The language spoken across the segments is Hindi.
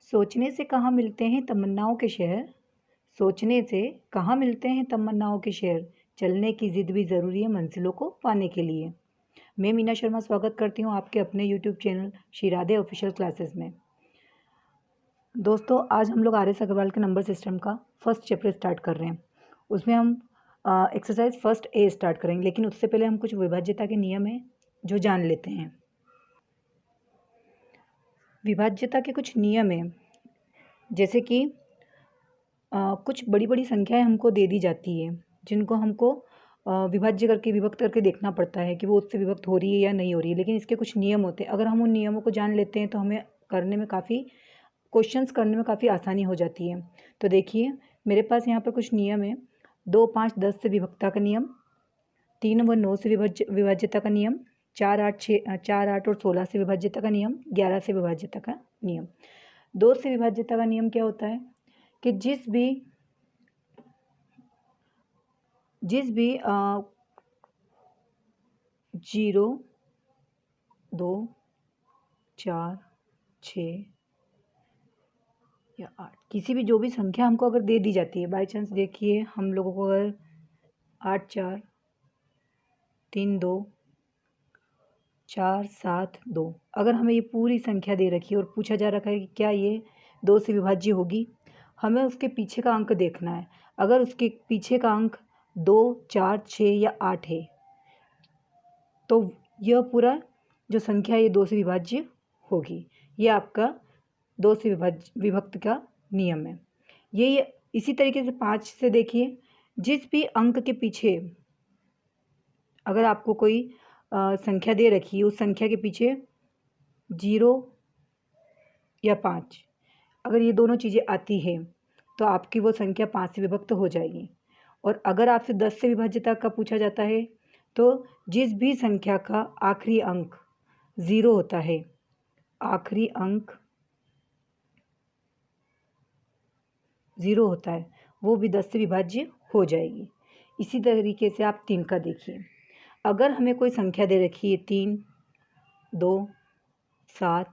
सोचने से कहाँ मिलते हैं तमन्नाओं के शहर, सोचने से कहाँ मिलते हैं तमन्नाओं के शहर, चलने की ज़िद भी ज़रूरी है मंजिलों को पाने के लिए। मैं मीना शर्मा स्वागत करती हूँ आपके अपने YouTube channel Shri Radhe official classes में। दोस्तों, आज हम लोग आर एस अग्रवाल के नंबर सिस्टम का फर्स्ट चैप्टर स्टार्ट कर रहे हैं। उसमें हम एक्सरसाइज फर्स्ट ए स्टार्ट करेंगे, लेकिन उससे पहले हम कुछ विभाज्यता के नियम हैं जो जान लेते हैं। विभाज्यता के कुछ नियम हैं, जैसे कि कुछ बड़ी बड़ी संख्याएं हमको दे दी जाती है, जिनको हमको विभाज्य करके विभक्त करके देखना पड़ता है कि वो उससे विभक्त हो रही है या नहीं हो रही है। लेकिन इसके कुछ नियम होते हैं, अगर हम उन नियमों को जान लेते हैं तो हमें करने में काफ़ी क्वेश्चंस करने में काफ़ी आसानी हो जाती है। तो देखिए, मेरे पास यहाँ पर कुछ नियम है। 2, 5, 10 से विभक्ता का नियम, 3 व 9 से विभाज्यता का नियम, 4, 8 और 16 से विभाज्यता का नियम, 11 से विभाज्यता का नियम। 2 से विभाज्यता का नियम क्या होता है कि जिस भी 0, 2, 4, 6 या 8 किसी भी जो भी संख्या हमको अगर दे दी जाती है, बाई चांस देखिए हम लोगों को अगर 8, 4, 3, 2, 4, 7, 2 अगर हमें ये पूरी संख्या दे रखी है और पूछा जा रखा है कि क्या ये 2 से विभाज्य होगी, हमें उसके पीछे का अंक देखना है। अगर उसके पीछे का अंक 2, 4, 6 या 8 है तो यह पूरा जो संख्या है ये 2 से विभाज्य होगी। ये आपका 2 से विभक्त का नियम है। ये इसी तरीके से 5 से देखिए, जिस भी अंक के पीछे अगर आपको कोई संख्या दे रखी है, उस संख्या के पीछे 0 या 5 अगर ये दोनों चीज़ें आती है तो आपकी वो संख्या 5 से विभक्त हो जाएगी। और अगर आपसे 10 से विभाज्यता का पूछा जाता है तो जिस भी संख्या का आखिरी अंक 0 होता है, आखिरी अंक 0 होता है, वो भी 10 से विभाज्य हो जाएगी। इसी तरीके से आप 3 का देखिए, अगर हमें कोई संख्या दे रखी है 3, 2, 7,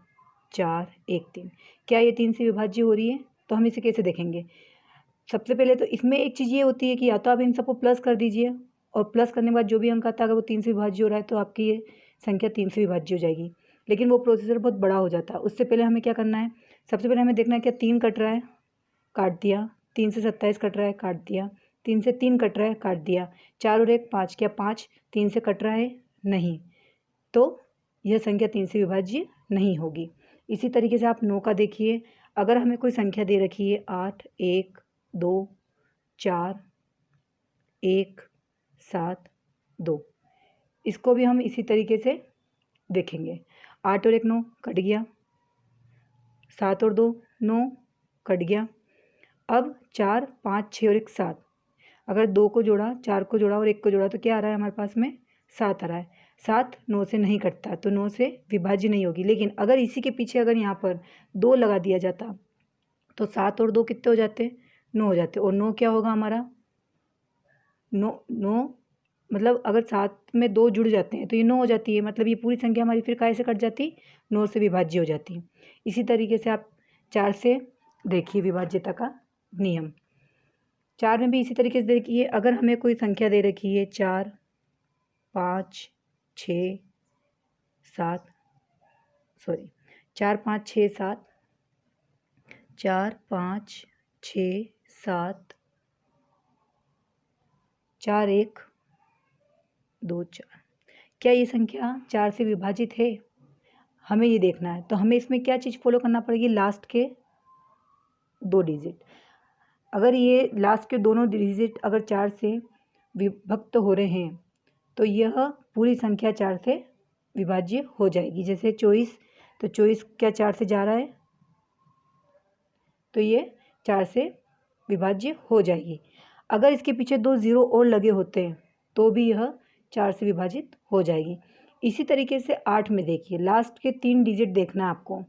4, 1, 3, क्या ये 3 से विभाज्य हो रही है? तो हम इसे कैसे देखेंगे? सबसे पहले तो इसमें एक चीज़ ये होती है कि या तो आप इन सबको प्लस कर दीजिए और प्लस करने के बाद जो भी अंक आता है अगर वो 3 से विभाज्य हो रहा है तो आपकी ये संख्या 3 से विभाज्य हो जाएगी। लेकिन वो प्रोसीजर बहुत बड़ा हो जाता है। उससे पहले हमें क्या करना है? सबसे पहले हमें देखना है क्या 3 कट रहा है, काट दिया। 3 से 27 कट रहा है, काट दिया। 3 से 3 कट रहा है, काट दिया। 4 और 1 5, क्या 5 3 से कट रहा है? नहीं, तो यह संख्या 3 से विभाज्य नहीं होगी। इसी तरीके से आप 9 का देखिए, अगर हमें कोई संख्या दे रखी है 8, 1, 2, 4, 1, 7, 2, इसको भी हम इसी तरीके से देखेंगे। 8 और 1 9, कट गया। 7 और 2 9, कट गया। अब 4, 5, 6 और 1 7, अगर 2 को जोड़ा, 4 को जोड़ा और 1 को जोड़ा तो क्या आ रहा है हमारे पास में? 7 आ रहा है। 7 9 से नहीं कटता तो 9 से विभाज्य नहीं होगी। लेकिन अगर इसी के पीछे अगर यहाँ पर 2 लगा दिया जाता तो 7 और 2 कितने हो जाते? 9 हो जाते। और 9 क्या होगा हमारा? 9 मतलब अगर 7 में 2 जुड़ जाते हैं तो ये 9 हो जाती है। मतलब ये पूरी संख्या हमारी फिर काहे से कट जाती? 9 से विभाज्य हो जाती। इसी तरीके से आप 4 से देखिए विभाज्यता का नियम। 4 में भी इसी तरीके से देखिए, अगर हमें कोई संख्या दे रखी है 4, 5, 6, 7, 4, 5, 6, 7, 4, 5, 6, 7, 4, 1, 2, 4, क्या ये संख्या 4 से विभाजित है? हमें ये देखना है। तो हमें इसमें क्या चीज़ फॉलो करना पड़ेगी? लास्ट के 2 डिजिट। अगर ये लास्ट के दोनों डिजिट अगर 4 से विभक्त हो रहे हैं तो यह पूरी संख्या 4 से विभाज्य हो जाएगी। जैसे 24, तो 24 क्या 4 से जा रहा है तो ये 4 से विभाज्य हो जाएगी। अगर इसके पीछे 2 0 और लगे होते हैं तो भी यह 4 से विभाजित हो जाएगी। इसी तरीके से 8 में देखिए, लास्ट के 3 डिजिट देखना है आपको।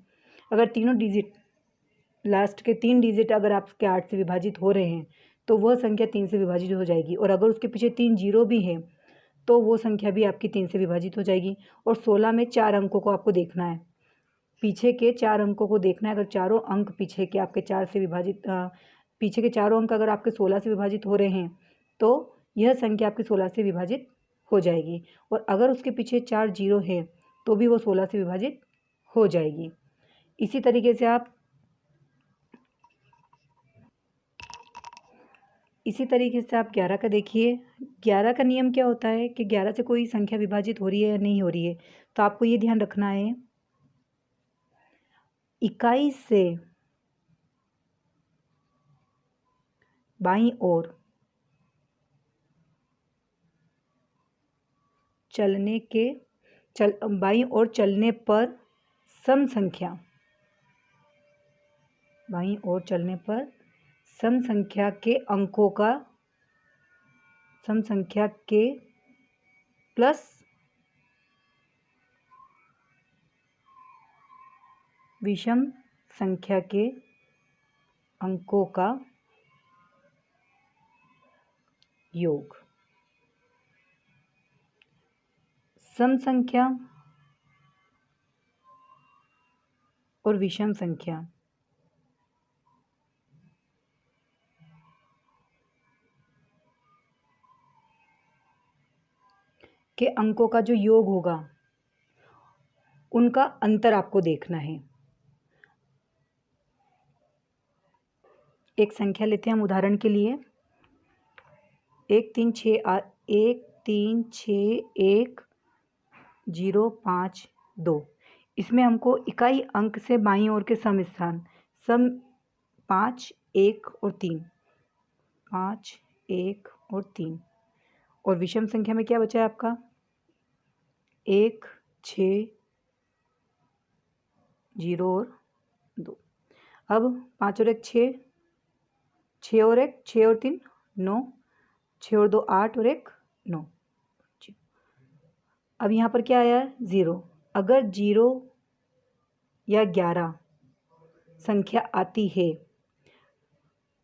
अगर तीनों डिजिट लास्ट के 3 डिजिट अगर आपके 8 से विभाजित हो रहे हैं तो वह संख्या 3 से विभाजित हो जाएगी। और अगर उसके पीछे 3 0 भी है तो वो संख्या भी आपकी 3 से विभाजित हो जाएगी। और 16 में 4 अंकों को आपको देखना है, पीछे के 4 अंकों को देखना है। अगर चारों अंक पीछे के आपके 4 से विभाजित पीछे के चारों अंक अगर आपके 16 से विभाजित हो रहे हैं तो यह संख्या आपकी 16 से विभाजित हो जाएगी। और अगर उसके पीछे 4 जीरो हैं तो भी वो 16 से विभाजित हो जाएगी। इसी तरीके से आप 11 का देखिए। 11 का नियम क्या होता है कि 11 से कोई संख्या विभाजित हो रही है या नहीं हो रही है, तो आपको ये ध्यान रखना है, इकाई से बाईं ओर बाईं ओर चलने पर सम संख्या, बाईं ओर चलने पर सम संख्या के अंकों का, सम संख्या के प्लस विषम संख्या के अंकों का योग। सम संख्या और विषम संख्या के अंकों का जो योग होगा उनका अंतर आपको देखना है। एक संख्या लेते हैं हम उदाहरण के लिए, 1361052। इसमें हमको इकाई अंक से बाईं ओर के सम स्थान, सम 5, 1 और 3, 5, 1 और 3। और विषम संख्या में क्या बचा है आपका, 1, 6, 0 और 2। अब 5 और 1 6, 6 और 1 6 और 3 9, 6 और 2 8 और 1 9। अब यहाँ पर क्या आया है, 0। अगर 0 या 11 संख्या आती है,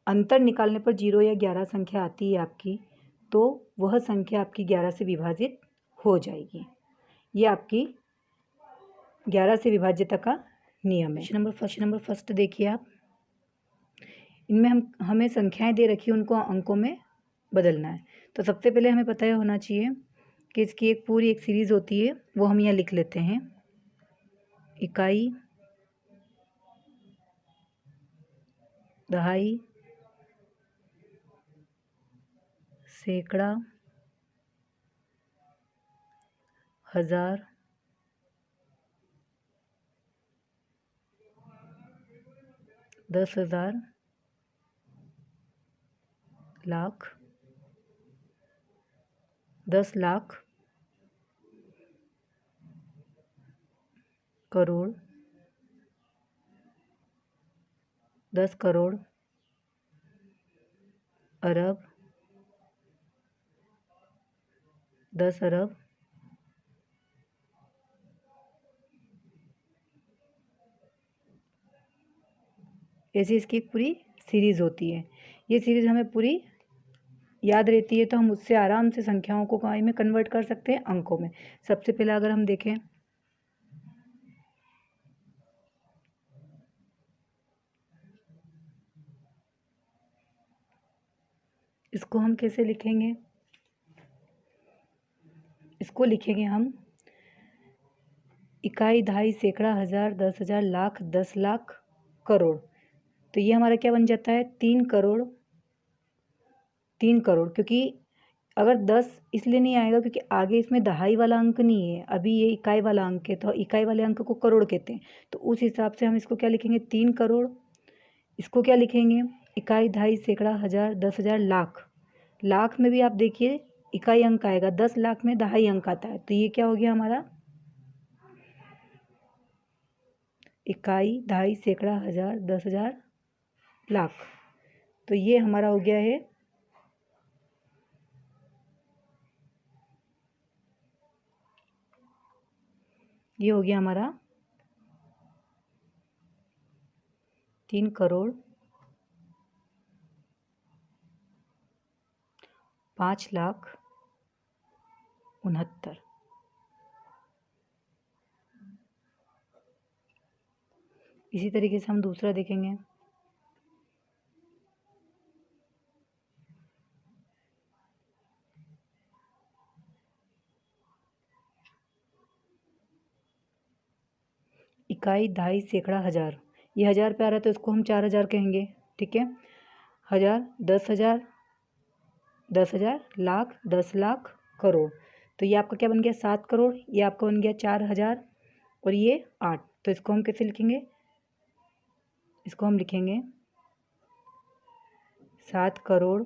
अंतर निकालने पर 0 या 11 संख्या आती है आपकी, तो वह संख्या आपकी 11 से विभाजित हो जाएगी। ये आपकी 11 से विभाज्यता का नियम है। क्वेश्चन नंबर फर्स्ट देखिए आप, इनमें हमें संख्याएं दे रखी है, उनको अंकों में बदलना है। तो सबसे पहले हमें पता होना चाहिए कि इसकी एक पूरी एक सीरीज़ होती है, वो हम यहाँ लिख लेते हैं। इकाई, दहाई, सैकड़ा, हजार, दस हजार, लाख, 10 लाख, करोड़, 10 करोड़, अरब, 10 अरब, ऐसी इसकी एक पूरी सीरीज़ होती है। ये सीरीज़ हमें पूरी याद रहती है तो हम उससे आराम से संख्याओं को काय में कन्वर्ट कर सकते हैं, अंकों में। सबसे पहले अगर हम देखें, इसको हम कैसे लिखेंगे, इसको लिखेंगे हम इकाई, दहाई, सैकड़ा, हजार, 10,000, लाख, 10 लाख, करोड़। तो ये हमारा क्या बन जाता है, 3 करोड़। 3 करोड़, क्योंकि अगर 10 इसलिए नहीं आएगा क्योंकि आगे इसमें दहाई वाला अंक नहीं है, अभी ये इकाई वाला अंक है, तो इकाई वाले अंक को करोड़ कहते हैं। तो उस हिसाब से हम इसको क्या लिखेंगे, 3 करोड़। इसको क्या लिखेंगे, इकाई, दहाई, सैकड़ा, हजार, 10,000, लाख। लाख में भी आप देखिए इकाई अंक आएगा, 10 लाख में दहाई अंक आता है। तो ये क्या हो गया हमारा, इकाई, दहाई, सैकड़ा, हजार, 10,000, लाख। तो ये हमारा हो गया है ये हो गया हमारा 3 करोड़ 5 लाख 69। इसी तरीके से हम दूसरा देखेंगे। इकाई, दहाई, सैकड़ा, हज़ार। ये हज़ार पे आ रहा है तो इसको हम 4000 कहेंगे। ठीक है, 1000, 10,000, 10,000, लाख, 10 लाख, करोड़। तो ये आपका क्या बन गया 7 करोड़, ये आपका बन गया 4000 और ये 8। तो इसको हम कैसे लिखेंगे? इसको हम लिखेंगे 7 करोड़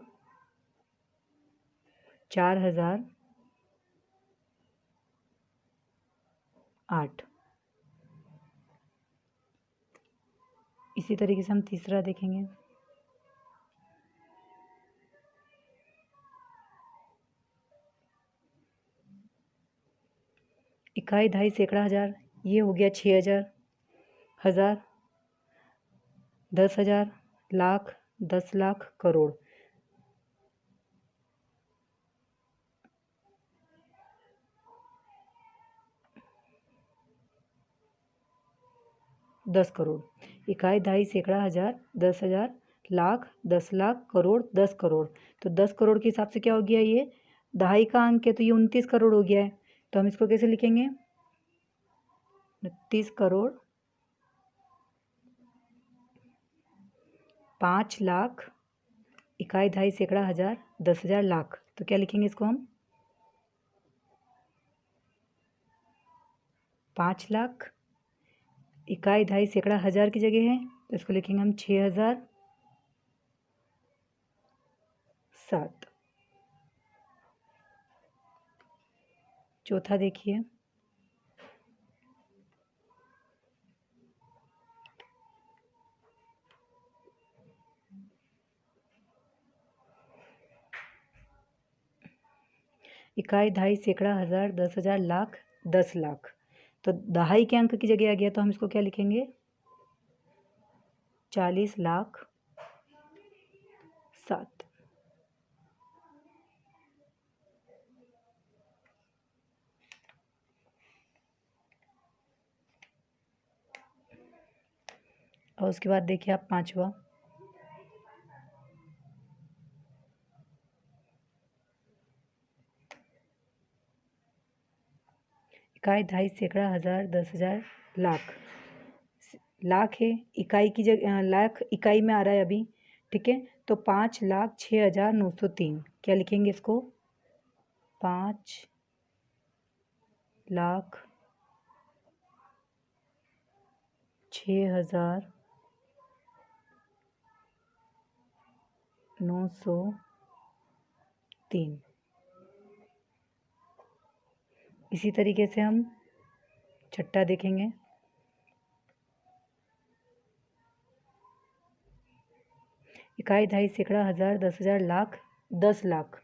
4000 8। इसी तरीके से हम तीसरा देखेंगे। इकाई, दहाई, सैकड़ा, हज़ार। ये हो गया 6000, हज़ार, 10,000, लाख, 10 लाख, करोड़। दस करोड़। इकाई, दहाई, सैकड़ा, हज़ार, 10,000, लाख, 10 लाख, करोड़, 10 करोड़। तो 10 करोड़ के हिसाब से क्या हो गया? ये दहाई का अंक है तो ये 29 करोड़ हो गया है। तो हम इसको कैसे लिखेंगे? 29 करोड़ 5 लाख, इकाई, दहाई, सैकड़ा, हज़ार, 10,000, लाख। तो क्या लिखेंगे इसको हम? 5 लाख, इकाई, दहाई, सैकड़ा, हज़ार की जगह है तो इसको लिखेंगे हम 6007। चौथा देखिए। इकाई, दहाई, सैकड़ा, हज़ार, 10,000, लाख, 10 लाख। तो दहाई के अंक की जगह आ गया तो हम इसको क्या लिखेंगे? 40 लाख 7। और उसके बाद देखिए आप पांचवा। इकाई, दहाई, सैकड़ा, हज़ार, 10,000, लाख। लाख है, इकाई की जगह लाख इकाई में आ रहा है अभी। ठीक है, तो 5,06,903। क्या लिखेंगे इसको? 5,06,903। इसी तरीके से हम छठा देखेंगे। इकाई, दहाई, सैकड़ा, हज़ार, 10,000, लाख, 10 लाख।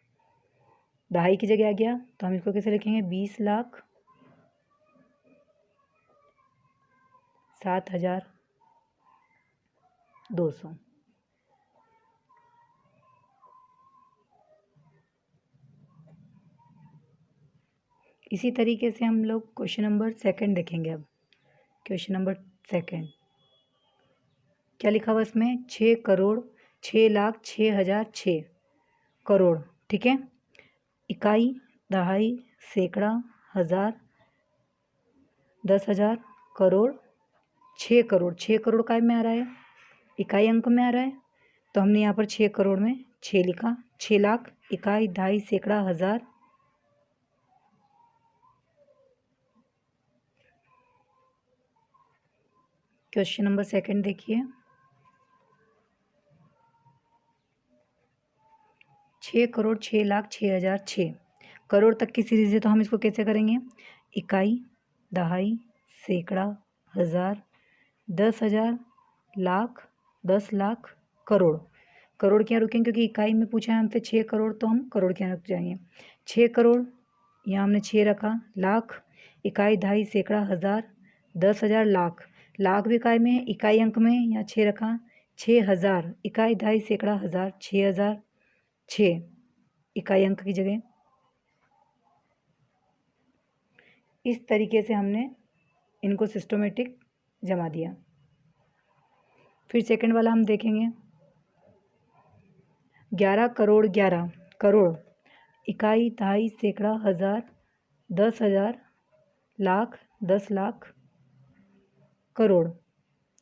दहाई की जगह आ गया तो हम इसको कैसे लिखेंगे? 20 लाख 7,200। इसी तरीके से हम लोग क्वेश्चन नंबर सेकंड देखेंगे। अब क्वेश्चन नंबर सेकंड क्या लिखा हुआ इसमें? 6 करोड़ 6 लाख 6,000 6 करोड़। ठीक है, इकाई, दहाई, सैकड़ा, हज़ार, 10,000, करोड़, 6 करोड़। 6 करोड़ काय में आ रहा है? इकाई अंक में आ रहा है तो हमने यहाँ पर 6 करोड़ में 6 लिखा। 6 लाख, इकाई, दहाई, सैकड़ा, हज़ार, क्वेश्चन नंबर सेकंड देखिए। 6 करोड़ 6 लाख 6,000 6 करोड़ तक की सीरीज है तो हम इसको कैसे करेंगे? इकाई, दहाई, सैकड़ा, हज़ार, 10,000, लाख, 10 लाख, करोड़। करोड़ क्या रुकेंगे क्योंकि इकाई में पूछा है हमसे 6 करोड़ तो हम करोड़ क्या रुक जाएंगे। 6 करोड़ यहाँ हमने 6 रखा। लाख, इकाई, दहाई, सैकड़ा, हज़ार, 10,000, लाख। लाख भी इकाई में है, इकाई अंक में यहाँ 6 रखा। 6,000, इकाई, दहाई, सैकड़ा, हज़ार, 6,000 6 इकाई अंक की जगह। इस तरीके से हमने इनको सिस्टमेटिक जमा दिया। फिर सेकंड वाला हम देखेंगे। 11 करोड़ 11 करोड़, इकाई, दहाई, सैकड़ा, हज़ार, 10,000, लाख, 10 लाख, करोड़,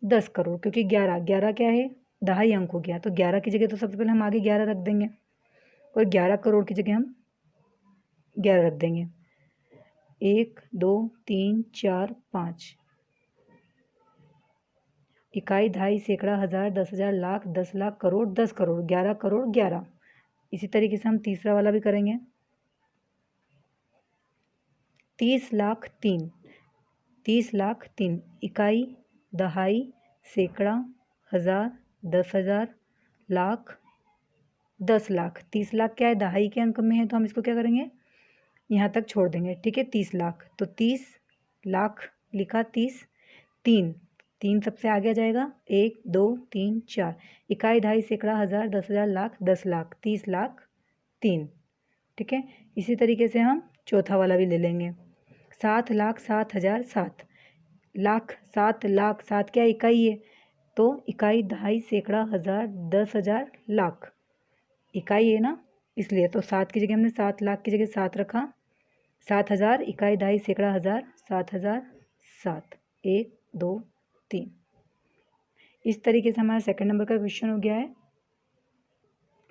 10 करोड़। क्योंकि 11 क्या है, दहाई अंक हो गया, तो 11 की जगह तो सबसे पहले हम आगे 11 रख देंगे और 11 करोड़ की जगह हम 11 रख देंगे। 1 2 3 4 5, इकाई, दहाई, सैकड़ा, हज़ार, 10,000, लाख, 10 लाख, करोड़, 10 करोड़, 11 करोड़ 11। इसी तरीके से हम तीसरा वाला भी करेंगे। 30 लाख 3, 30 लाख 3, इकाई, दहाई, सैकड़ा, हज़ार, 10,000, लाख, 10 लाख। 30 लाख क्या है, दहाई के अंक में है, तो हम इसको क्या करेंगे, यहाँ तक छोड़ देंगे। ठीक है, 30 लाख, तो 30 लाख लिखा, 30, 3 सबसे आगे आ जाएगा, 1 2 3 4, इकाई, दहाई, सैकड़ा, हज़ार, 10,000, लाख, 10 लाख, 30 लाख 3। ठीक है, इसी तरीके से हम चौथा वाला भी ले लेंगे। 7 लाख 7,000 7, लाख, 7 लाख, 7 क्या इकाई है, तो इकाई, दहाई, सैकड़ा, हज़ार, 10,000, लाख, इकाई है ना, इसलिए तो 7 की जगह हमने 7 लाख की जगह 7 रखा। 7,000, इकाई, दहाई, सैकड़ा, हज़ार, 7,000 7, 1 2 3। इस तरीके से हमारा सेकंड नंबर का क्वेश्चन हो गया है।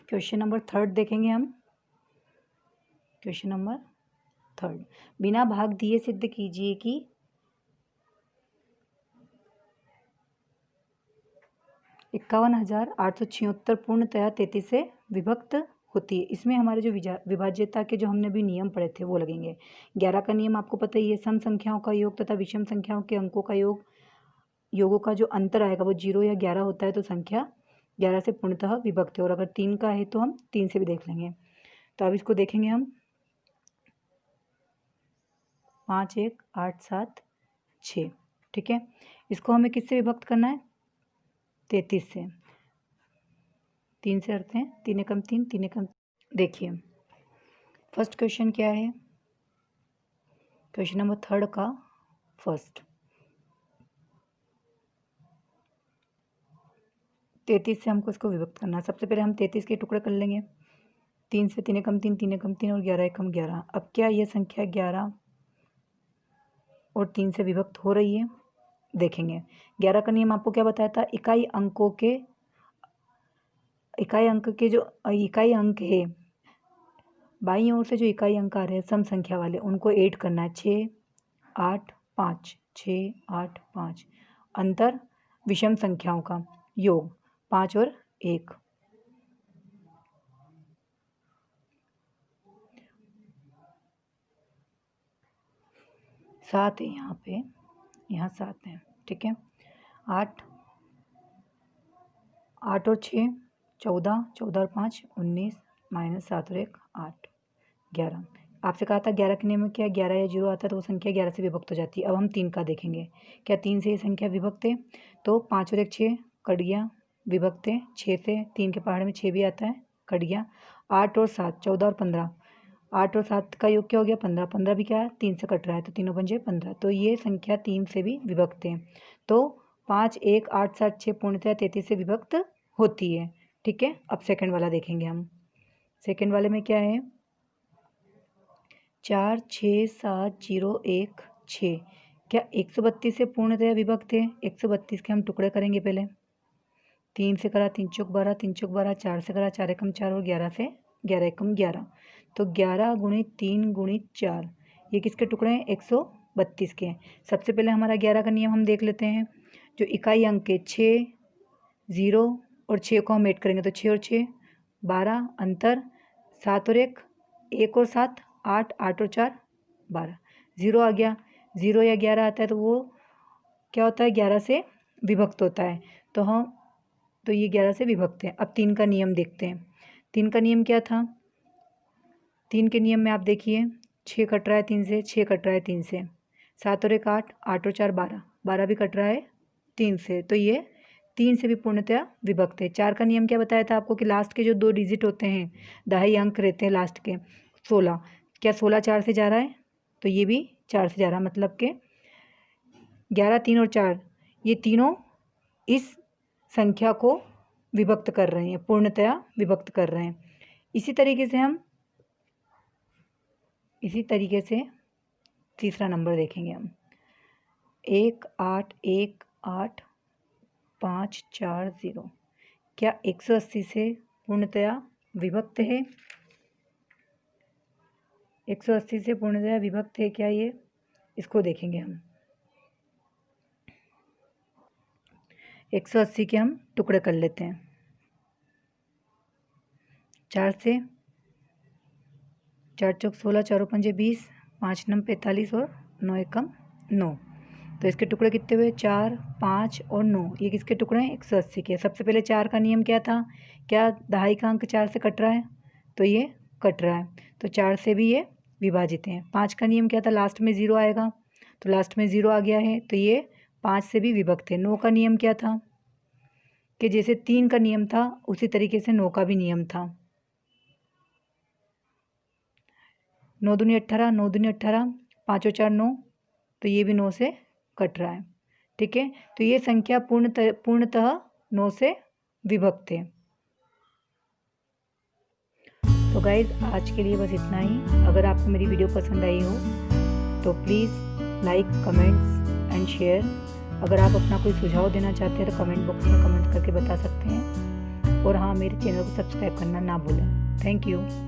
क्वेश्चन नंबर थर्ड देखेंगे हम। क्वेश्चन नंबर थर्ड, बिना भाग दिए सिद्ध कीजिए कि 51,876 पूर्णतया 33 से विभक्त होती है। इसमें हमारे जो विभाज्यता के जो हमने भी नियम पढ़े थे वो लगेंगे। 11 का नियम आपको पता ही है, सम संख्याओं का योग तथा विषम संख्याओं के अंकों का योग, योगों का जो अंतर आएगा वो 0 या 11 होता है, तो संख्या 11 से पूर्णतः विभक्त है। और अगर 3 का है तो हम 3 से भी देख लेंगे। तो अब इसको देखेंगे हम। 5 1 8 7 6। ठीक है, इसको हमें किससे विभक्त करना है, 33 से। 3 से करते हैं, 3 एकम 3, 3 एकम। देखिए फर्स्ट क्वेश्चन क्या है, क्वेश्चन नंबर थर्ड का फर्स्ट, 33 से हमको इसको विभक्त करना है। सबसे पहले हम 33 के टुकड़े कर लेंगे। 3 से 3 एकम 3, 3 एकम 3 और 11 एकम 11। अब क्या ये संख्या 11 और 3 से विभक्त हो रही है, देखेंगे। 11 का नियम आपको क्या बताया था, इकाई अंक के जो इकाई अंक है, बाईं ओर से जो इकाई अंक आ रहे हैं सम संख्या वाले, उनको ऐड करना है। 6 8 5, 6 8 5। अंतर विषम संख्याओं का योग 5 और 1। सात है यहाँ पे, यहाँ 7 है। ठीक है, 8 और 6 14, 14 और 5 19, -7 और 1 8, 11। आपसे कहा था 11 के नियम में क्या 11 या 0 आता है तो वो संख्या 11 से विभक्त हो जाती है। अब हम 3 का देखेंगे, क्या 3 से ये संख्या विभक्त है, तो 5 और 1 6 कट गया, विभक्त है। 6 से 3 के पहाड़ में 6 भी आता है, कट गया। 8 और 7 14 और 15, 8 और 7 का योग क्या हो गया 15, 15 भी क्या है 3 से कट रहा है, तो तीनों पंजे 15, तो ये संख्या 3 से भी विभक्त है। तो 5 1 8 7 6 पूर्णतः 33 से विभक्त होती है। ठीक है, अब सेकंड वाला देखेंगे हम। सेकंड वाले में क्या है, 4 6 7 0 1 6, क्या 132 से पूर्णतः विभक्त है। 132 के हम टुकड़े करेंगे पहले। 3 से करा 3 चौक 12, 3 चौक 12, 4 से करा 4 एकम 4 और 11 से 11 एकम 11, तो 11 गुणित 3 गुणित 4, ये किसके टुकड़े हैं 132 के। सबसे पहले हमारा 11 का नियम हम देख लेते हैं। जो इकाई अंक है 6 0 और 6 को हम ऐड करेंगे, तो 6 और 6 12, अंतर 7 और 1 1 और 7 8, 8 और 4 12, 0 आ गया। 0 या 11 आता है तो वो क्या होता है 11 से विभक्त होता है, तो ये 11 से विभक्त है। अब 3 का नियम देखते हैं। 3 का नियम क्या था, 3 के नियम में आप देखिए 6 कट रहा है 3 से, 6 कट रहा है 3 से, 7 और 1 8, 8 और 4 12, 12 भी कट रहा है 3 से, तो ये 3 से भी पूर्णतया विभक्त है। 4 का नियम क्या बताया था आपको कि लास्ट के जो 2 डिजिट होते हैं, दहाई अंक रहते हैं लास्ट के 16, क्या 16 4 से जा रहा है, तो ये भी 4 से जा रहा, मतलब कि 11, 3 और 4 ये तीनों इस संख्या को विभक्त कर रहे हैं, पूर्णतया विभक्त कर रहे हैं। इसी तरीके से तीसरा नंबर देखेंगे हम, 1 8 1 8 5 4 0। क्या 180 से पूर्णतया विभक्त है? 180 से पूर्णतया विभक्त है क्या ये? इसको देखेंगे हम। 180 के हम टुकड़े कर लेते हैं। 4 से, 4 चौक 16, 4 पंजे 20, 5 नम 45 और 9 एकम 9। तो इसके टुकड़े कितने हुए? 4, 5 और 9। ये किसके टुकड़े हैं? 180 के। सबसे पहले 4 का नियम क्या था? क्या दहाई का अंक 4 से कट रहा है? तो ये कट रहा है, तो 4 से भी ये विभाजित हैं। 5 का नियम क्या था? लास्ट में 0 आएगा, तो लास्ट में 0 आ गया है, तो ये 5 से भी विभक्त है। 9 का नियम क्या था? कि जैसे 3 का नियम था उसी तरीके से 9 का भी नियम था। 9 दूनी 18, 9 दूनी 18, 5 और 4 9, तो ये भी 9 से कट रहा है। ठीक है, तो ये संख्या पूर्णतः 9 से विभक्त है। तो गाइज आज के लिए बस इतना ही। अगर आपको मेरी वीडियो पसंद आई हो तो please like, comments and share. अगर आप अपना कोई सुझाव देना चाहते हैं तो कमेंट बॉक्स में कमेंट करके बता सकते हैं। और हाँ, मेरे चैनल को सब्सक्राइब करना ना भूलें। Thank you.